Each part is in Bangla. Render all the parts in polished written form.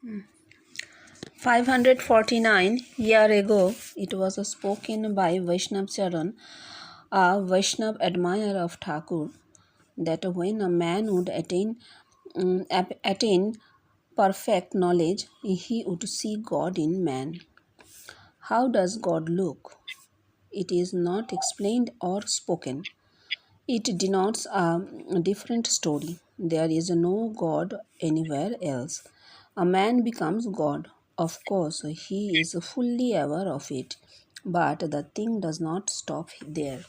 549 years ago, it was spoken by Vaishnav Charan, a Vaishnav admirer of Thakur, that when a man would attain perfect knowledge, he would see God in man. How does God look? It is not explained or spoken. It denotes a different story. There is no God anywhere else. A man becomes God. Of course, he is fully aware of it, but the thing does not stop there.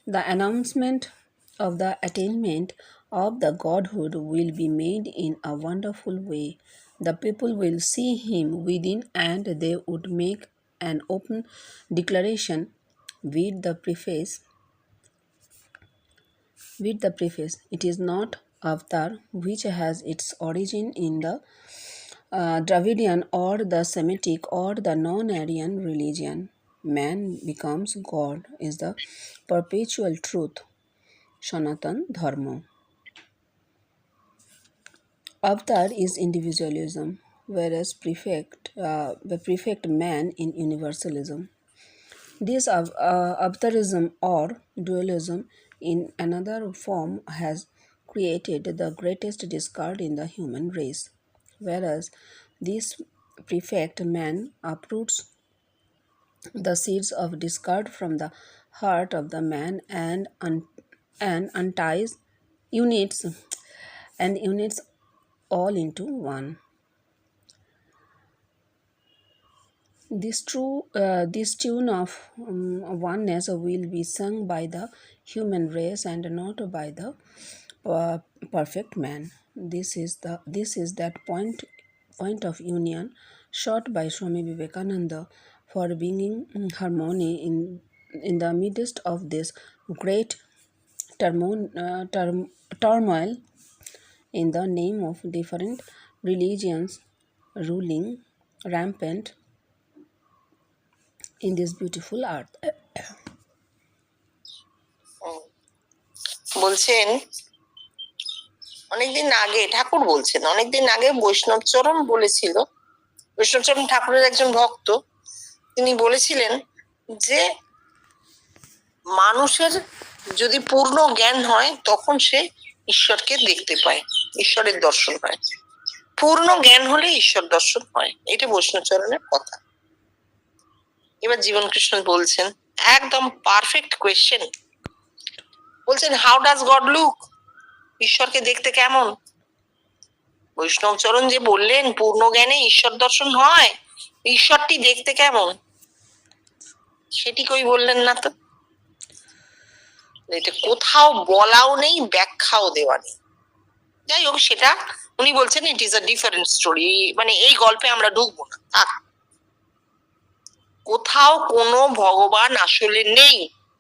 The announcement of the attainment of the Godhood will be made in a wonderful way. The people will see him within and they would make an open declaration with the preface it is not avatar which has its origin in the Dravidian or the Semitic or the non-Aryan religion. Man becomes God is the perpetual truth, Sanatan Dharma. Avatar is individualism, whereas the prefect man in universalism. This avatarism or dualism in another form has created the greatest discord in the human race, whereas this prefect man uproots the seeds of discord from the heart of the man and unties units and units all into one. This tune of oneness will be sung by the human race and not by the uh, perfect man. This is that point of union sought by Swami Vivekananda for bringing harmony in the midst of this great turmoil in the name of different religions ruling rampant in this beautiful earth. বলছেন অনেকদিন আগে ঠাকুর বলছেন অনেকদিন আগে বৈষ্ণবচরণ বলেছিল, বৈষ্ণবচরণ ঠাকুরের একজন ভক্ত, তিনি বলেছিলেন যে মানুষের যদি পূর্ণ জ্ঞান হয় তখন সে ঈশ্বরকে দেখতে পায়, ঈশ্বরের দর্শন হয়। পূর্ণ জ্ঞান হলে ঈশ্বর দর্শন হয়, এটা বৈষ্ণবচরণের কথা। এবার জীবন কৃষ্ণ বলছেন একদম পারফেক্ট কোয়েশ্চেন, বলছেন হাউ ডাজ গড লুক, ঈশ্বরকে দেখতে কেমন? বৈষ্ণবচরণ যে বললেন পূর্ণ জ্ঞানে ঈশ্বর দর্শন হয়, ঈশ্বরটি দেখতে কেমন সেটি কই বললেন না তো। এটা কোথাও বলাও নেই, ব্যাখ্যাও দেওয়া নেই। যাই হোক, সেটা উনি বলছেন it is a different story, মানে এই গল্পে আমরা ঢুকবো না। থাক, কোথাও কোনো ভগবান আসলে নেই,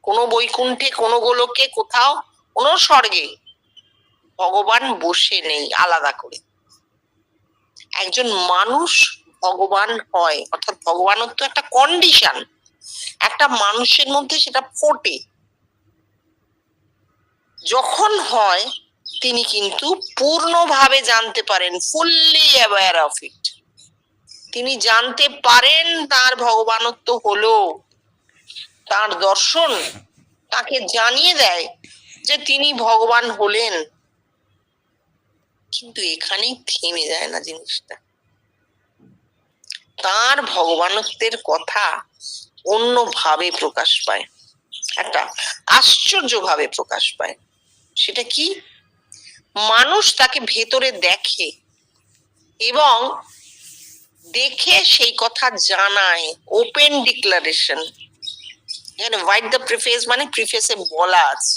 কোনো বৈকুণ্ঠে, কোনো গোলকে, কোথাও কোনো স্বর্গে ভগবান বসে নেই আলাদা করে। একজন মানুষ ভগবান হয়, অর্থাৎ ভগবানত্ব একটা কন্ডিশন, একটা মানুষের মধ্যে সেটা ফোটে। যখন হয় তিনি কিন্তু পূর্ণভাবে জানতে পারেন, ফুললি অ্যাওয়্যার অফ ইট। তিনি জানতে পারেন তার ভগবানত্ব হলো, তার দর্শন তাকে জানিয়ে দেয় যে তিনি ভগবান হলেন। কিন্তু এখানেই থেমে যায় না জিনিসটা, তার ভগবানত্বের কথা অন্যভাবে প্রকাশ পায়, একটা আশ্চর্যভাবে প্রকাশ পায়। সেটা কি? মানুষ তাকে ভেতরে দেখে এবং দেখে সেই কথা জানায়, ওপেন ডিক্লারেশন। এখানে হোয়াইট দ্য প্রিফেস মানে প্রিফেসে বলা আছে,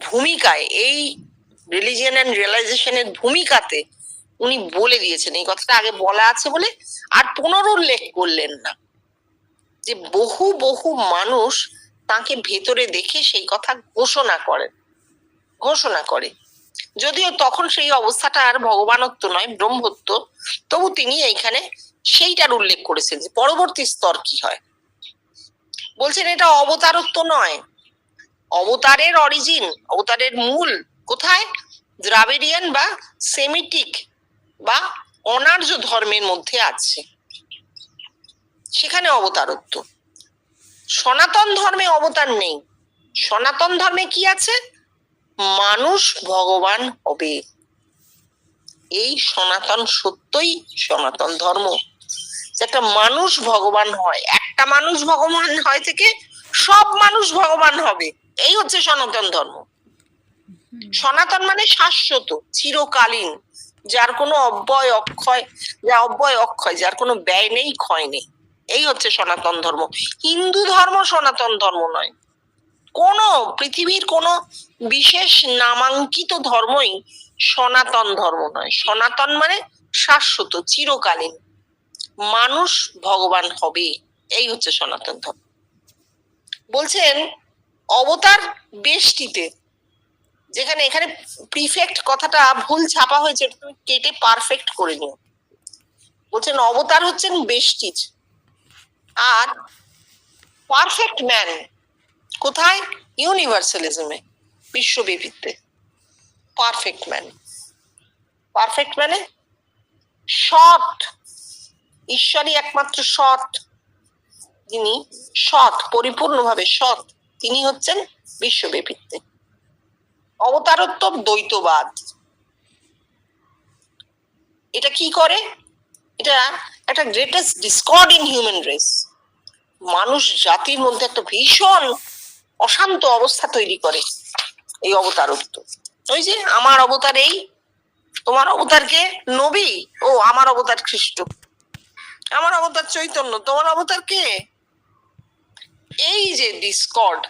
ভূমিকায়, এই রিলিজিয়ন এন্ড রিয়েলাইজেশনের ভূমিকাতে উনি বলে দিয়েছেন এই কথাটা আগে বলা আছে বলে আর পুনরুল্লেখ করলেন না, যে বহু বহু মানুষ তাকে ভেতরে দেখে সেই কথা ঘোষণা করে। যদিও তখন সেই অবস্থাটা আর ভগবানত্ব নয়, ব্রহ্মত্ব, তবু তিনি এইখানে সেইটার উল্লেখ করেছেন যে পরবর্তী স্তর কি হয়। বলছেন এটা অবতারত্ব নয়, অবতারের অরিজিন, অবতারের মূল কোথায়? দ্রাবিডিয়ান বা সেমিটিক বা অনার্য ধর্মের মধ্যে আছে, সেখানে অবতারত্ব। সনাতন ধর্মে অবতার নেই। সনাতন ধর্মে কি আছে? মানুষ ভগবান হবে। এই সনাতন সত্যই সনাতন ধর্ম, যে একটা মানুষ ভগবান হয়। একটা মানুষ ভগবান হয় থেকে সব মানুষ ভগবান হবে, এই হচ্ছে সনাতন ধর্ম। সনাতন মানে শাশ্বত, চিরকালীন, যার কোনো অব্যয় অক্ষয়, যা অব্যয় অক্ষয়, যার কোনো ব্যয় নেই, ক্ষয় নেই, এই হচ্ছে সনাতন ধর্ম। হিন্দু ধর্ম সনাতন ধর্ম নয়। কোন পৃথিবীর কোন বিশেষ নামাঙ্কিত ধর্মই সনাতন ধর্ম নয়। সনাতন মানে শাশ্বত, চিরকালীন, মানুষ ভগবান হবে, এই হচ্ছে সনাতন ধর্ম। বলছেন অবতার বেষ্টিতে, যেখানে এখানে প্রিফেক্ট কথাটা ভুল ছাপা হয়েছে, তুমি কেটে পারফেক্ট করে নিও। বলছেন অবতার হচ্ছেন বেষ্টিজ, আর পারফেক্ট ম্যান কোথায়? ইউনিভার্সালিজমে, বিশ্বব্যাপীতে। পারফেক্ট ম্যান, পারফেক্ট মানে সৎ, ঈশ্বরই একমাত্র সৎ, যিনি সৎ, পরিপূর্ণভাবে সৎ, তিনি হচ্ছেন বিশ্বব্যাপীতে। অবতারত্ব দ্বৈতবাদ, এটা কি করে? এটা একটা greatest Discord in human race, মানুষ জাতির মধ্যে একটা ভীষণ অশান্ত অবস্থা তৈরি করে এই অবতারত্ব। ওই যে আমার অবতার এই, তোমার অবতার কে? নবী। ও আমার অবতার খ্রিস্ট, আমার অবতার চৈতন্য, তোমার অবতার কে? এই যে ডিসকর্ড,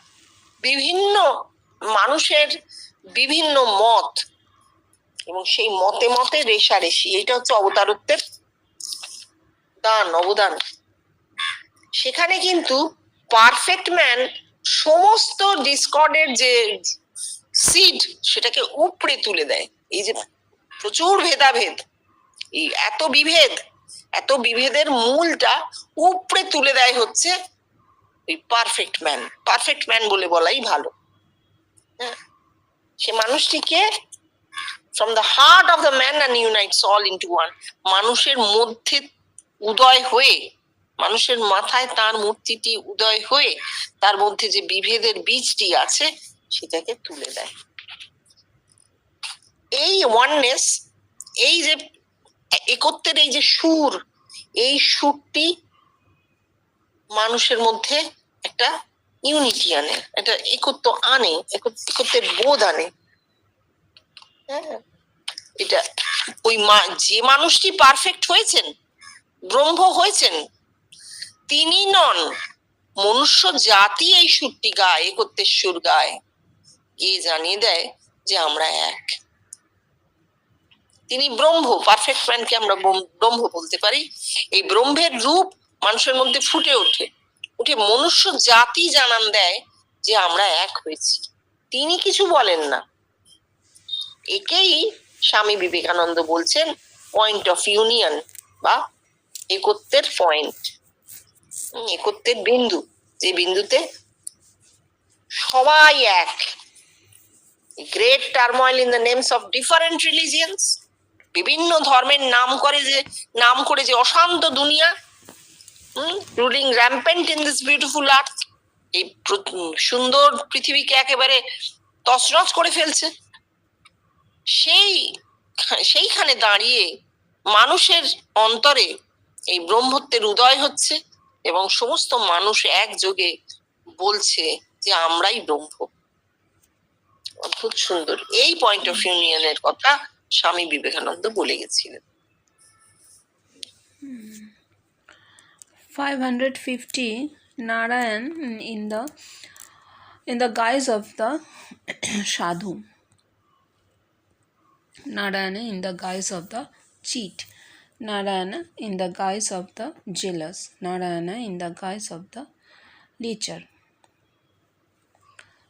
বিভিন্ন মানুষের বিভিন্ন মত, এবং সেই মতে মতে রেষারেষি, এটা হচ্ছে অবতারত্বের অবদান। সেখানে কিন্তু পারফেক্ট ম্যান সমস্ত ডিসকর্ডের যে সিড, সেটাকে উপড়ে তুলে দেয়। এই যে প্রচুর ভেদাভেদ, এই এত বিভেদ, এত বিভেদের মূলটা উপড়ে তুলে দেয় হচ্ছে ওই পারফেক্ট ম্যান। পারফেক্ট ম্যান বলে বলাই ভালো। সে মানুষটিকে from the heart of the man and unites all into one, মানুষের মধ্যে উদয় হয়ে, মানুষের মাথায় তার মূর্তিটি উদয় হয়ে, তার মধ্যে যে বিভেদের বীজটি আছে সেটাকে তুলে দেয়। এই ওয়াননেস, এই যে একত্বের এই যে সুর, এই সুরটি মানুষের মধ্যে একটা ইউনিটি আনে, একটা একত্ব আনে, একত্বের বোধ আনে। হ্যাঁ, এটা ওই যে মানুষটি পারফেক্ট হয়েছেন, ব্রহ্ম হয়েছেন, তিনি নন, মনুষ্য জাতি এই সুরটি গায়, একত্বের সুর গায়, এ জানিয়ে দেয় যে আমরা এক। তিনি ব্রহ্ম, পারফেক্ট ম্যানকে আমরা ব্রহ্ম বলতে পারি। এই ব্রহ্মের রূপ মানুষের মধ্যে ফুটে ওঠে, উঠে মনুষ্য জাতি জানান দেয় যে আমরা এক হয়েছি। তিনি কিছু বলেন না, একেই স্বামী বিবেকানন্দ বলছেন পয়েন্ট অফ ইউনিয়ন, বা একত্বের পয়েন্ট, একত্বের বিন্দু, যে বিন্দুতে সবাই এক। Great turmoil in the names of different religions, বিভিন্ন ধর্মের নাম করে যে অশান্ত দুনিয়া, ruling rampant in this beautiful earth, এই সুন্দর পৃথিবীকে একেবারে তছনছ করে ফেলছে। সেইখানে দাঁড়িয়ে মানুষের অন্তরে এই ব্রহ্মত্বের উদয় হচ্ছে, এবং সমস্ত মানুষ একযোগে বলছে যে আমরাই ব্রহ্ম। অদ্ভুত সুন্দর এই পয়েন্ট অফ ইউনিয়নের কথা স্বামী বিবেকানন্দ বলে গেছিলেন। 550 Narayan in the guise of the sadhu, Narayana in the guise of the cheat, Narayana in the guise of the jealous, Narayana in the guise of the lecher.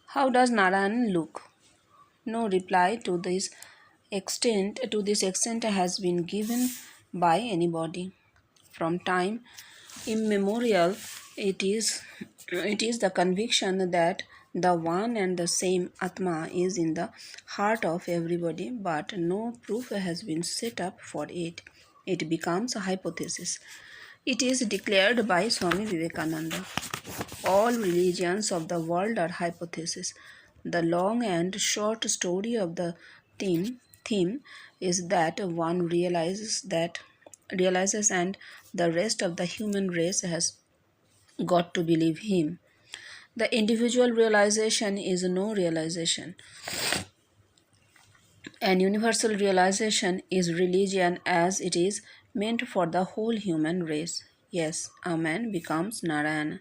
How does Narayan look? No reply to this extent has been given by anybody. From time immemorial, it is the conviction that the one and the same Atma is in the heart of everybody, but no proof has been set up for it. it becomes a hypothesis. It is declared by Swami Vivekananda. All religions of the world are hypotheses. The long and short story of the theme is that one realizes and the rest of the human race has got to believe him. The individual realization is no realization. An universal realization is religion as it is meant for the whole human race. Yes, a man becomes Narayan.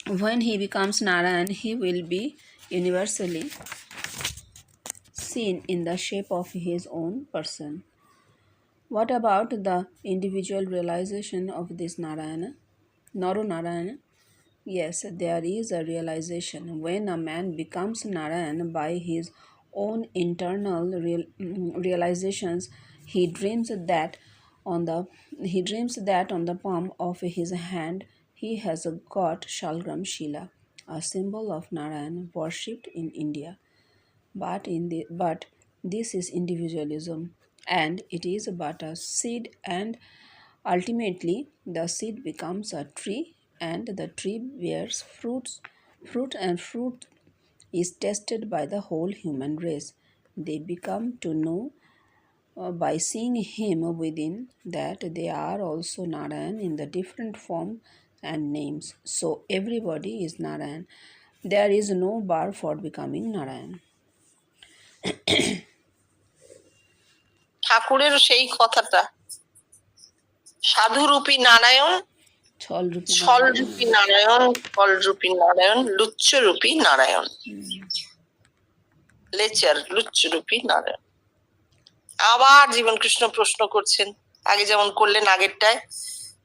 When he becomes Narayan, he will be universally seen in the shape of his own person. What about the individual realization of this Narayana? Naru Narayana? Yes, there is a realization. When a man becomes Narayan by his own internal realizations, he dreams that on the palm of his hand he has got Shalgram Shila, a symbol of Narayan worshipped in India. But this is individualism, and it is but a seed, and ultimately the seed becomes a tree, and the tree bears fruit is tested by the whole human race. They become to know by seeing him within that they are also Narayan in the different form and names. So everybody is Narayan. There is no bar for becoming Narayan. ঠাকুরের সেই কথাটা, সাধুরূপী নারায়ণ, ছলরূপী ছলরূপী নারায়ণ, ফলরূপী নারায়ণ, লুচ্চরূপী নারায়ণ, লেচার লুচ্চরূপী নারায়ণ। আবার জীবন কৃষ্ণ প্রশ্ন করছেন, আগে যেমন করলেন আগেরটায়,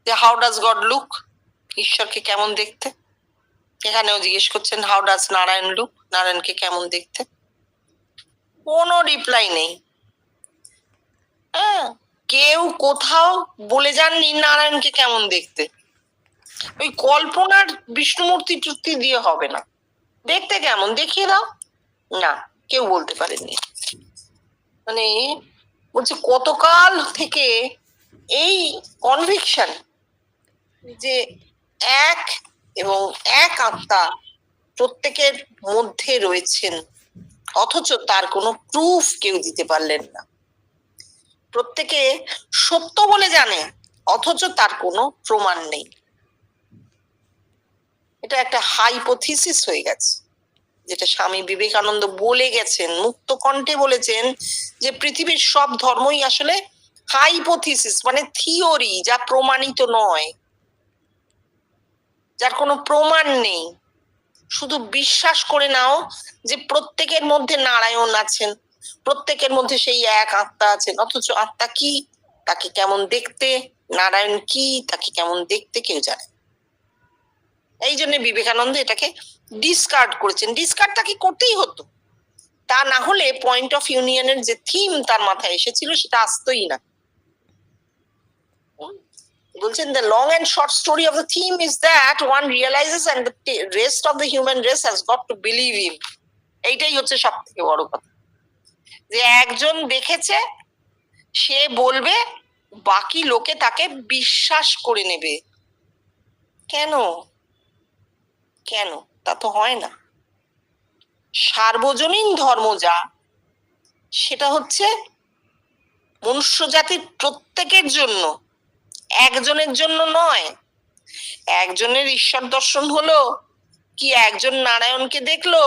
যে হাউ ডাজ গড লুক, ঈশ্বরকে কেমন দেখতে। এখানেও জিজ্ঞেস করছেন হাউ ডাজ নারায়ণ লুক, নারায়ণকে কেমন দেখতে। কোনো রিপ্লাই নেই। হ্যাঁ, কেউ কোথাও বলে যাননি নারায়ণকে কেমন দেখতে। ওই কল্পনার বিষ্ণুমূর্তি টুর্তি দিয়ে হবে না। দেখতে কেমন দেখিয়ে দাও, না কেউ বলতে পারেননি। মানে বলছে কতকাল থেকে এই কনভিকশন যে এক এবং এক আত্মা প্রত্যেকের মধ্যে রয়েছেন, অথচ তার কোনো প্রুফ কেউ দিতে পারলেন না। প্রত্যেকে সত্য বলে জানে, অথচ তার কোনো প্রমাণ নেই। এটা একটা হাইপোথিসিস হয়ে গেছে, যেটা স্বামী বিবেকানন্দ বলে গেছেন, মুক্ত কণ্ঠে বলেছেন যে পৃথিবীর সব ধর্মই আসলে হাইপোথিসিস, মানে থিওরি, যা প্রমাণিত নয়, যার কোনো প্রমাণ নেই। শুধু বিশ্বাস করে নাও যে প্রত্যেকের মধ্যে নারায়ণ আছেন, প্রত্যেকের মধ্যে সেই এক আত্মা আছেন, অথচ আত্মা কি, তাকে কেমন দেখতে, নারায়ণ কি, তাকে কেমন দেখতে কেউ জানে। এই জন্য বিবেকানন্দ এটাকে ডিসকার্ড করেছেন। ডিসকার্ড তাকে করতেই হতো, তা না হলে পয়েন্ট অফ ইউনিয়নের যে থিম তার মাথায় এসেছিল সেটা আসতোই না। বলছেন the long and short story of the theme is that one realizes and the rest of the human race has got to believe him. এইটাই হচ্ছে সব থেকে বড় কথা, যে একজন দেখেছে, সে বলবে, বাকি লোকে তাকে বিশ্বাস করে নেবে। কেন কেন তা তো হয় না। সার্বজনীন ধর্ম যা, সেটা হচ্ছে মনুষ্য জাতির প্রত্যেকের জন্য, একজনের জন্য নয়। একজনের ঈশ্বর দর্শন হলো কি, একজন নারায়ণকে দেখলো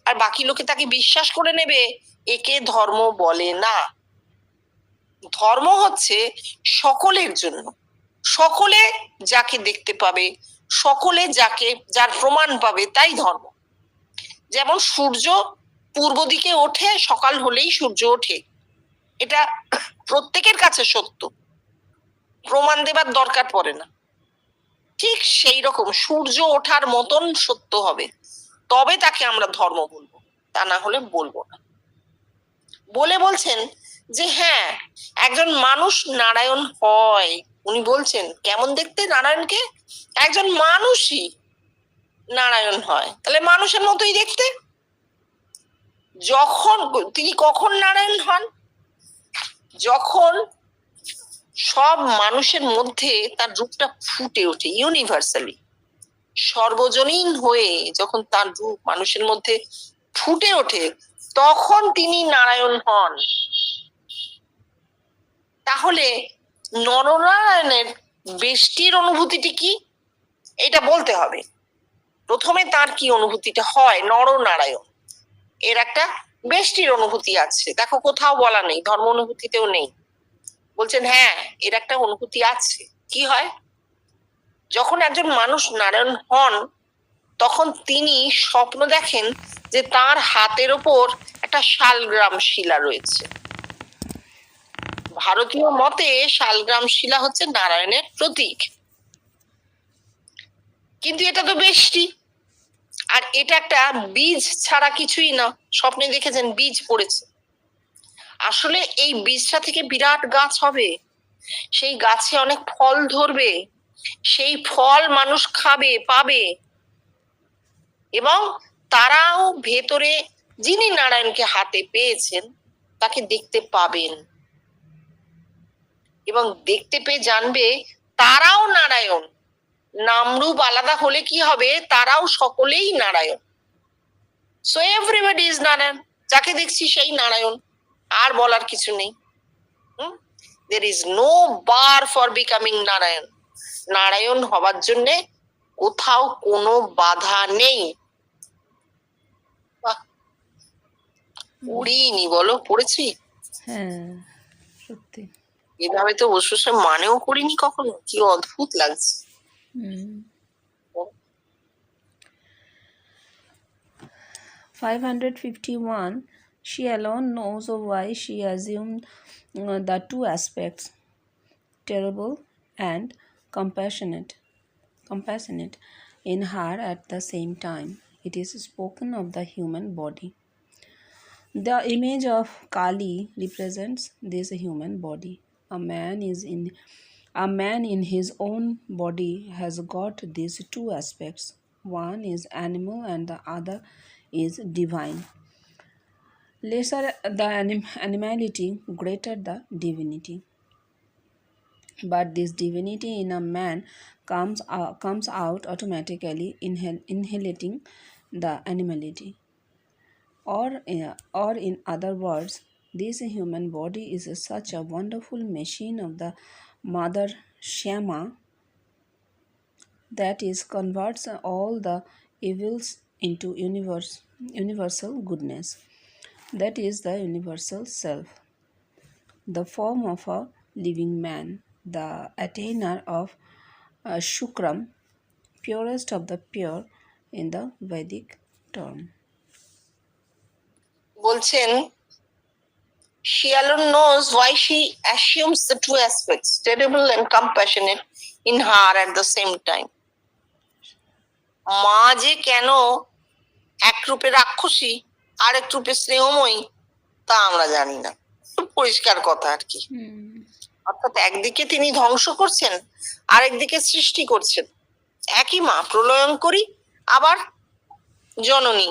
আর বাকি লোকে তাকে বিশ্বাস করে নেবে, একে ধর্ম বলে না। ধর্ম হচ্ছে সকলের জন্য, সকলে যাকে দেখতে পাবে, সকলে যার প্রমাণ পাবে, তাই ধর্ম। যেমন সূর্য পূর্ব দিকে ওঠে, সকাল হলেই সূর্য ওঠে, এটা প্রত্যেকের কাছে সত্য, প্রমাণ দেবার দরকার পড়ে না। ঠিক সেই রকম সূর্য ওঠার মতন সত্য হবে, তবে তাকে আমরা ধর্ম বলবো, তা না হলে বলবো না। বলে বলছেন যে হ্যাঁ, একজন মানুষ নারায়ণ হয়। উনি বলছেন কেমন দেখতে নারায়ণকে, একজন মানুষই নারায়ণ হয়, তাহলে মানুষের মতোই দেখতে। যখন তিনি কখন নারায়ণ হন, যখন সব মানুষের মধ্যে তার রূপটা ফুটে ওঠে ইউনিভার্সালি, সর্বজনীন হয়ে যখন তার রূপ মানুষের মধ্যে ফুটে ওঠে, তখন তিনি নারায়ণ হন। তাহলে নরনারায়ণের বেষ্টির অনুভূতিটি কি, এটা বলতে হবে। প্রথমে তার কি অনুভূতিটা হয়, নরনারায়ণ এর একটা বেষ্টির অনুভূতি আছে। দেখো কোথাও বলা নেই, ধর্ম অনুভূতিতেও নেই, বলছেন হ্যাঁ এর একটা অনুভূতি আছে। কি হয়, যখন একজন মানুষ নারায়ণ হন তখন তিনি স্বপ্ন দেখেন যে তার হাতের ওপর একটা শালগ্রাম শিলা রয়েছে। ভারতীয় মতে শালগ্রাম শিলা হচ্ছে নারায়ণের প্রতীক, কিন্তু এটা তো বেষ্টি, আর এটা একটা বীজ ছাড়া কিছুই না। স্বপ্নে দেখেছেন বীজ পড়েছে, আসলে এই বীজটা থেকে বিরাট গাছ হবে, সেই গাছে অনেক ফল ধরবে, সেই ফল মানুষ খাবে, পাবে, এবং তারাও ভেতরে যিনি নারায়ণকে হাতে পেয়েছেন তাকে দেখতে পাবেন, এবং দেখতে পেয়ে জানবে তারাও নারায়ণ। নামরূপ আলাদা হলে কি হবে, তারাও সকলেই Narayan. So everybody is Narayan, যাকে দেখছি সেই নারায়ণ, আর বলার কিছু নেই। there is no bar for becoming Narayan. Narayan হবার জন্যে কোথাও কোনো বাধা নেই। পড়িনি, বলো পড়েছি? হ্যাঁ, সত্যি। এভাবে তো বসে বসে মানেও করিনি কখনো, কি অদ্ভুত লাগছে। 551. She alone knows why she assumed the two aspects, terrible and compassionate in her at the same time. It is spoken of the human body. The image of Kali represents this human body. A man in his own body has got these two aspects. One is animal and the other is divine. Lesser the animality, greater the divinity. But this divinity in a man comes out automatically, inhalating the animality. Or in other words, this human body is such a wonderful machine of the mother Shama that is converts all the evils into universal goodness. That is the universal self, the form of a living man, the attainer of Shukram, purest of the pure in the Vedic term. বলছেন she alone knows why she assumes the two aspects, terrible and compassionate, in her at the same time. মা যে কেন এক রূপে রাক্ষসী আর এক রূপে স্নেহময়ী তা আমরা জানি না, পরিষ্কার কথা আর কি। অর্থাৎ একদিকে তিনি ধ্বংস করছেন, আরেকদিকে সৃষ্টি করছেন। একই মা, প্রলয়ঙ্করী আবার জননী,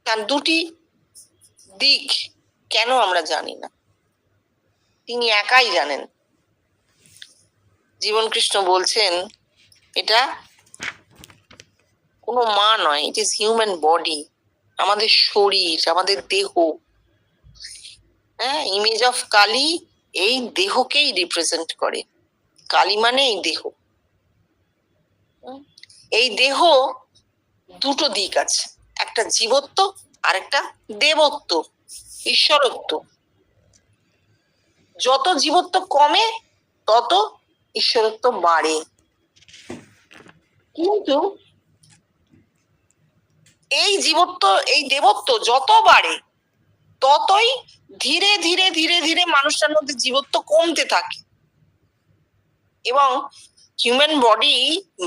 তার দুটি দিক কেন আমরা জানি না, তিনি একাই জানেন। জীবন কৃষ্ণ বলছেন এটা কোনো মা নয়, ইট ইজ হিউম্যান বডি, আমাদের শরীর, আমাদের দেহ। হ্যাঁ, ইমেজ অফ কালী এই দেহকেই রিপ্রেজেন্ট করে। কালী মানে এই দেহ। এই দেহ দুটো দিক আছে, একটা জীবত্ব আর একটা দেবত্ব, ঈশ্বরত্ব। যত জীবত্ব কমে তত ঈশ্বরত্ব বাড়ে, কিন্তু এই জীবত্ব, এই দেবত্ব যত বাড়ে ততই ধীরে ধীরে ধীরে ধীরে মানুষটার মধ্যে জীবত্ব কমতে থাকে। এবং হিউম্যান বডি,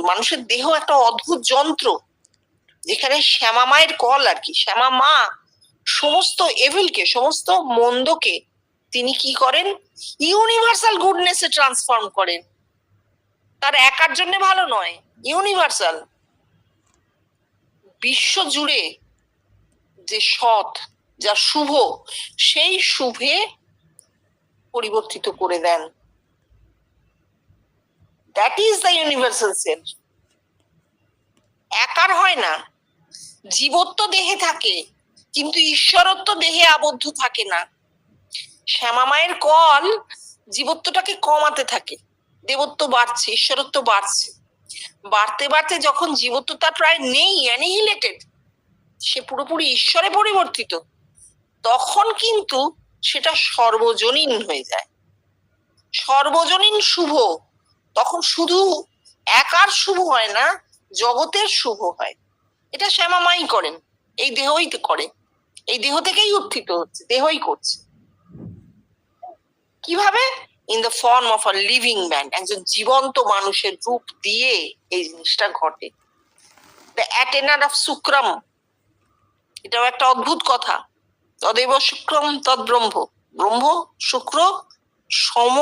মানুষের দেহ একটা অদ্ভুত যন্ত্র, যেখানে শ্যামা মায়ের কল আর কি। শ্যামা মা সমস্ত এভিলকে, সমস্ত মন্দকে তিনি কি করেন, ইউনিভার্সাল গুডনেসে ট্রান্সফর্ম করেন। তার একার জন্য ভালো নয়, ইউনিভার্সাল, বিশ্ব জুড়ে যে সৎ, যা শুভ, সেই শুভে পরিবর্তিত করে দেন। That is the universal self. একার হয় না। জীবত্ব দেহে থাকে, কিন্তু ঈশ্বরত্ব দেহে আবদ্ধ থাকে না। শ্যামা মায়ের কল জীবত্বটাকে কমাতে থাকে, দেবত্ব বাড়ছে, ঈশ্বরত্ব বাড়ছে। বাড়তে বাড়তে যখন জীবত্ব তার প্রায় নেই, অ্যানিহিলেটেড, সে পুরোপুরি ঈশ্বরে পরিবর্তিত, তখন কিন্তু সেটা সর্বজনীন হয়ে যায়। সর্বজনীন শুভ। তখন শুধু একার শুভ হয় না, জগতের শুভ হয়। এটা শ্যামা মাই করেন, এই দেহই তো করে, এই দেহ থেকেই উত্থিত হচ্ছে, দেহই করছে। কিভাবে? In the form of a living man, একজন জীবন্ত মানুষের রূপ দিয়ে এই জিনিসটা ঘটে। দ্য অ্যাটেনার অফ শুক্রম, এটাও একটা অদ্ভুত কথা। তদেব শুক্রম তদ ব্রহ্ম, ব্রহ্ম শুক্র সম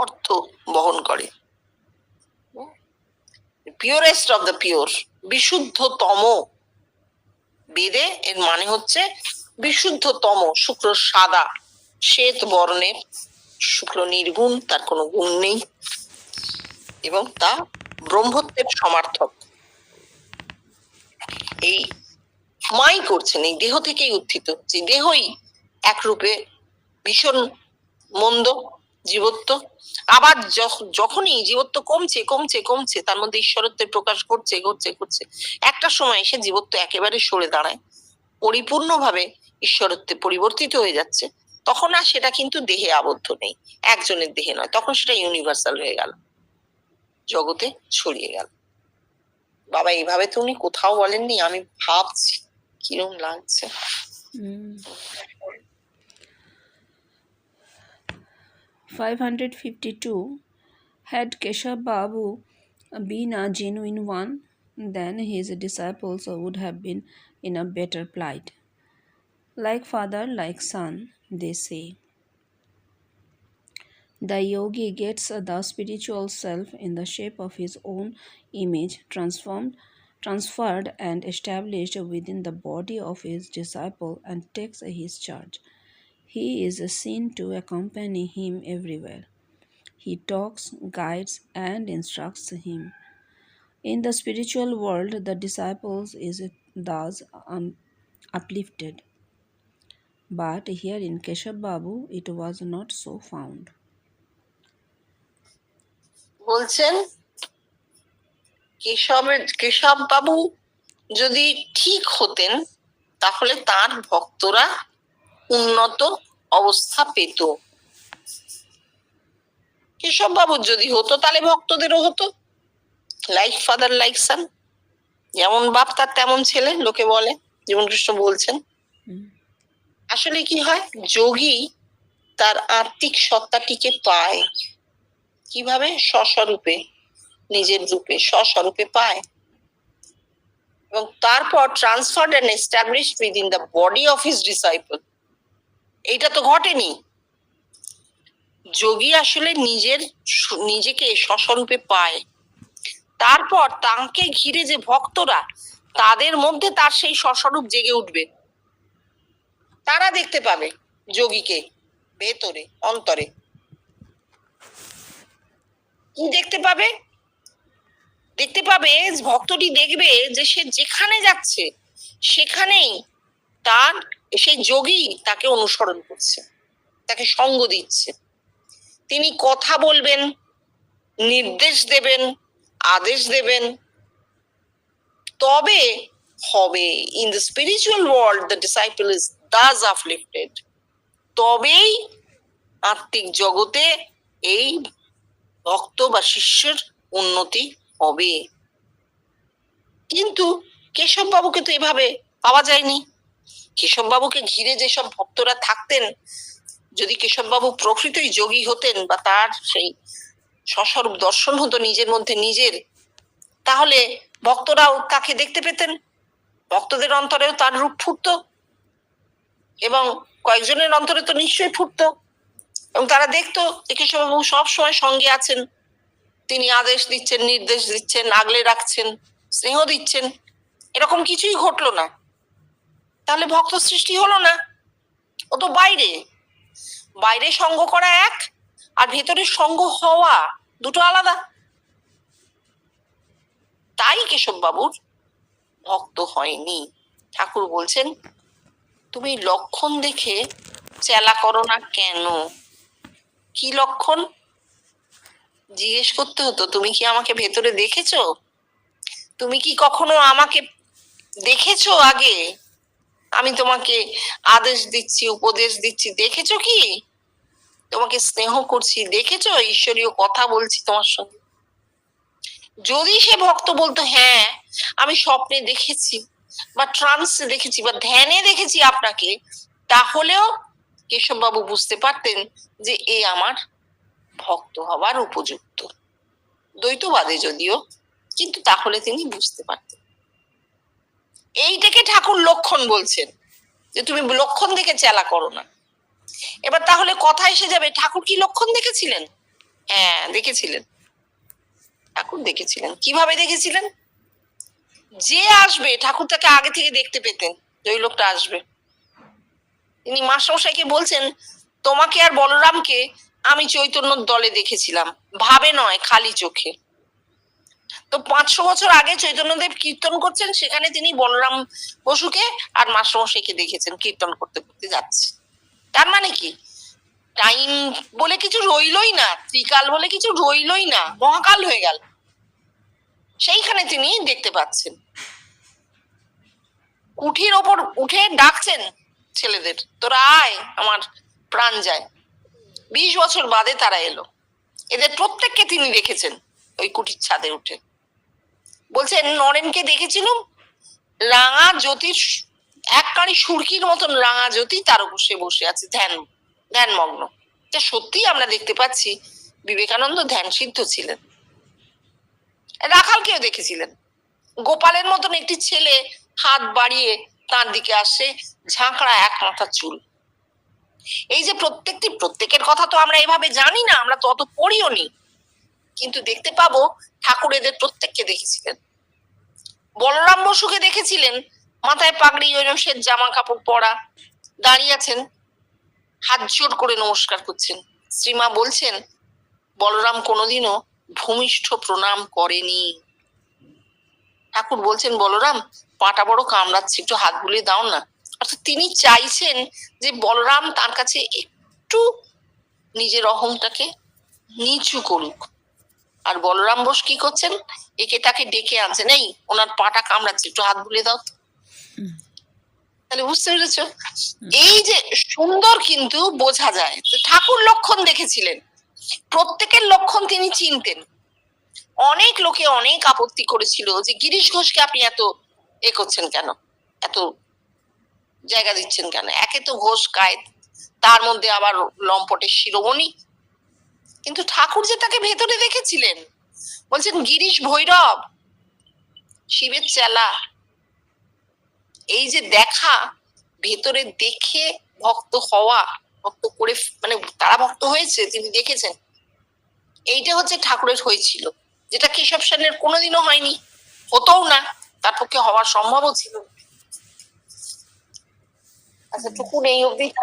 অর্থ বহন করে। পিওরেস্ট অফ দ্য পিওর, বিশুদ্ধতম। বেদে এর মানে হচ্ছে বিশুদ্ধতম। শুক্র সাদা, শ্বেত বর্ণের, শুক্র নির্গুণ, তার কোনো গুণ নেই, এবং তা ব্রহ্মত্বের সমার্থক। এই মাই করছেন, এই দেহ থেকেই উত্থিত হচ্ছে। দেহই একরূপে ভীষণ মন্দ, জীবত্ব। আবার যখনই জীবত্ব কমছে কমছে কমছে, তার মধ্যে ঈশ্বরত্বের প্রকাশ ঘটছে ঘটছে ঘটছে, একটা সময় এসে জীবত্ব একেবারে সরে দাঁড়ায়, পরিপূর্ণভাবে ঈশ্বরত্বে পরিবর্তিত হয়ে যাচ্ছে। তখন আর সেটা কিন্তু দেহে আবদ্ধ নেই, একজনের দেহে নয়, তখন সেটা ইউনিভার্সাল হয়ে গেল, জগতে ছড়িয়ে গেল। বাবা এইভাবে তো উনি কোথাও বলেননি, আমি ভাবছি কিরম লাগছে। 552. Had Keshav Babu been a genuine one, then his disciples would have been in a better plight. Like father, like son, they say. The yogi gets the spiritual self in the shape of his own image, transferred and established within the body of his disciple, and takes his charge. He is seen to accompany him everywhere. He talks, guides, and instructs him. In the spiritual world, the disciples is thus uplifted. But here in Keshav Babu, it was not so found. বলছেন কেশব বাবু যদি ঠিক হতেন, তাহলে তার ভক্তরা উন্নত অবস্থা পেত। কেশব বাবুর যদি হতো, তাহলে ভক্তদেরও হতো। লাইক ফাদার লাইক সান, যেমন বাপ তার তেমন ছেলে, লোকে বলে, জীবন কৃষ্ণ বলছেন। আসলে কি হয়, যোগী তার আত্মিক সত্তাটিকে পায় কিভাবে? স্বস্বরূপে, নিজের রূপে স্বস্বরূপে পায়, এবং তারপর transferred and established within the body of his disciple. এইটা তো ঘটেনি। যোগী আসলে নিজেকে স্বস্বরূপে পায়, তারপর তাকে ঘিরে যে ভক্তরা, তাদের মধ্যে তার সেই স্বস্বরূপ জেগে উঠবে। তারা দেখতে পাবে যোগীকে ভেতরে, অন্তরে। কি দেখতে পাবে? দেখতে পাবে, ভক্তটি দেখবে যে সে যেখানে যাচ্ছে সেখানেই তার সেই যোগী তাকে অনুসরণ করছে, তাকে সঙ্গ দিচ্ছে। তিনি কথা বলবেন, নির্দেশ দেবেন, আদেশ দেবেন, তবে হবে। In the spiritual world the disciple is Das uplifted. তবেই আত্মিক জগতে এই ভক্ত বা শিষ্যের উন্নতি হবে। কিন্তু কেশব বাবুকে তো এভাবে পাওয়া যায়নি। কেশব বাবুকে ঘিরে যেসব ভক্তরা থাকতেন, যদি কেশব বাবু প্রকৃতই যোগী হতেন, বা তার সেই স্বস্বরূপ দর্শন হতো নিজের মধ্যে নিজের, তাহলে ভক্তরাও তাকে দেখতে পেতেন, ভক্তদের অন্তরেও তার রূপ ফুটতো, এবং কয়েকজনের অন্তরে তো নিশ্চয়ই ফুটতো, এবং তারা দেখতো যে কেশববাবু সবসময় সঙ্গে আছেন, তিনি আদেশ দিচ্ছেন, নির্দেশ দিচ্ছেন, আগলে রাখছেন, স্নেহ দিচ্ছেন। এরকম কিছুই ঘটলো না, তাহলে ভক্ত সৃষ্টি হলো না, ও তো বাইরে। বাইরে সঙ্গ করা এক, আর ভেতরে সঙ্গ হওয়া দুটো আলাদা। তাই কেশব বাবুর ভক্ত হয়নি। ঠাকুর বলছেন, তুমি লক্ষণ দেখে চেলা করো না কেন? কি লক্ষণ? জিজ্ঞেস করতে হতো, তুমি কি আমাকে ভেতরে দেখেছো? তুমি কি কখনো আমাকে দেখেছো আগে? আমি তোমাকে আদেশ দিচ্ছি, উপদেশ দিচ্ছি, দেখেছো কি? তোমাকে স্নেহ করছি, দেখেছো? ঈশ্বরীয় কথা বলছি তোমার সঙ্গে। যদি সে ভক্ত বলতো, হ্যাঁ আমি স্বপ্নে দেখেছি, বা ট্রান্সে দেখেছি, বা ধ্যানে দেখেছি আপনাকে, তাহলেও কেশববাবু বুঝতে পারতেন যে এ আমার ভক্ত হবার উপযুক্ত। দ্বৈতবাদে যদিও, কিন্তু তাহলে তিনি বুঝতে পারতেন। এইটাকে ঠাকুর লক্ষণ বলছেন, যে তুমি লক্ষণ দেখে চেলা করো না। এবার তাহলে কথা এসে যাবে, ঠাকুর কি লক্ষণ দেখেছিলেন? হ্যাঁ দেখেছিলেন। ঠাকুর দেখেছিলেন। কিভাবে দেখেছিলেন? যে আসবে ঠাকুর তাকে আগে থেকে দেখতে পেতেন যে ওই লোকটা আসবে। তিনি মাস্টারমশাইকে বলছেন, তোমাকে আর বলরামকে আমি চৈতন্যর দলে দেখেছিলাম, ভাবে নয়, খালি চোখে। তো 500 বছর আগে চৈতন্যদেব কীর্তন করছেন, সেখানে তিনি বলরাম বসুকে আর মাস্টারমশাইকে দেখেছেন কীর্তন করতে করতে যাচ্ছে। তার মানে কি, টাইম বলে কিছু রইলই না, ত্রিকাল বলে কিছু রইলই না, মহাকাল হয়ে গেল। সেইখানে তিনি দেখতে পাচ্ছেন। কুঠির ওপর উঠে ডাকছেন ছেলেদের, তোরা আয়, আমার প্রাণ যায়। 20 বছর বাদে তারা এলো। এদের প্রত্যেককে তিনি দেখেছেন ওই কুঠির ছাদে উঠে। বলছেন, নরেনকে দেখেছিলাম, রাঙা জ্যোতির এককারি সুরকির মতন রাঙা জ্যোতি, তার উপর সে বসে আছে ধ্যানমগ্ন। এটা সত্যি আমরা দেখতে পাচ্ছি বিবেকানন্দ ধ্যান সিদ্ধ ছিলেন। রাখালকেও দেখেছিলেন, গোপালের মতন একটি ছেলে হাত বাড়িয়ে তার দিকে আসে, ঝাঁকড়া এক মাথা চুল। এই যে প্রত্যেকের কথা তো আমরা এভাবে জানি না, আমরা তো অত পড়িও নি, কিন্তু দেখতে পাবো ঠাকুর এদের প্রত্যেককে দেখেছিলেন। বলরাম বসুকে দেখেছিলেন, মাথায় পাগড়ি, ঐরসের জামা কাপড় পরা, দাঁড়িয়ে আছেন, হাত জোর করে নমস্কার করছেন। শ্রীমা বলছেন, বলরাম কোনোদিনও ভূমিষ্ঠ প্রণাম করেনি। ঠাকুর বলছেন, বলরাম পাটা বড় কামড়াচ্ছে, একটু হাত বুলিয়ে দাও না। অর্থাৎ তিনি চাইছেন যে বলরাম তার কাছে একটু নিজের অহংটাকে নিচু করুক। আর বলরাম বোস কি করছেন, একে তাকে ডেকে আনছেন, এই ওনার পাটা কামড়াচ্ছে, একটু হাত বুলিয়ে দাও। তাহলে বুঝতে পেরেছ, এই যে সুন্দর কিন্তু বোঝা যায়। ঠাকুর লক্ষণ দেখেছিলেন, প্রত্যেকের লক্ষণ তিনি চিনতেন। অনেক লোকে অনেক আপত্তি করেছিল যে গিরিশ ঘোষকে আপনি এত করছেন কেন, এত জায়গা দিচ্ছেন কেন? একে তো ঘোষ কায়েত, তার মধ্যে আবার লম্পটের শিরোমণি। কিন্তু ঠাকুর যে তাকে ভেতরে দেখেছিলেন, বলছেন গিরিশ ভৈরব, শিবের চেলা। এই যে দেখা, ভেতরে দেখে ভক্ত হওয়া, ভক্ত করে মানে তারা ভক্ত হয়েছে, তিনি দেখেছেন, এইটা হচ্ছে ঠাকুরের হয়েছিল, যেটা কেশব সেনের কোনোদিনও হয়নি, হতেও না, তার পক্ষে হওয়ার সম্ভবও ছিল। আচ্ছা টুকুন এই অবধি।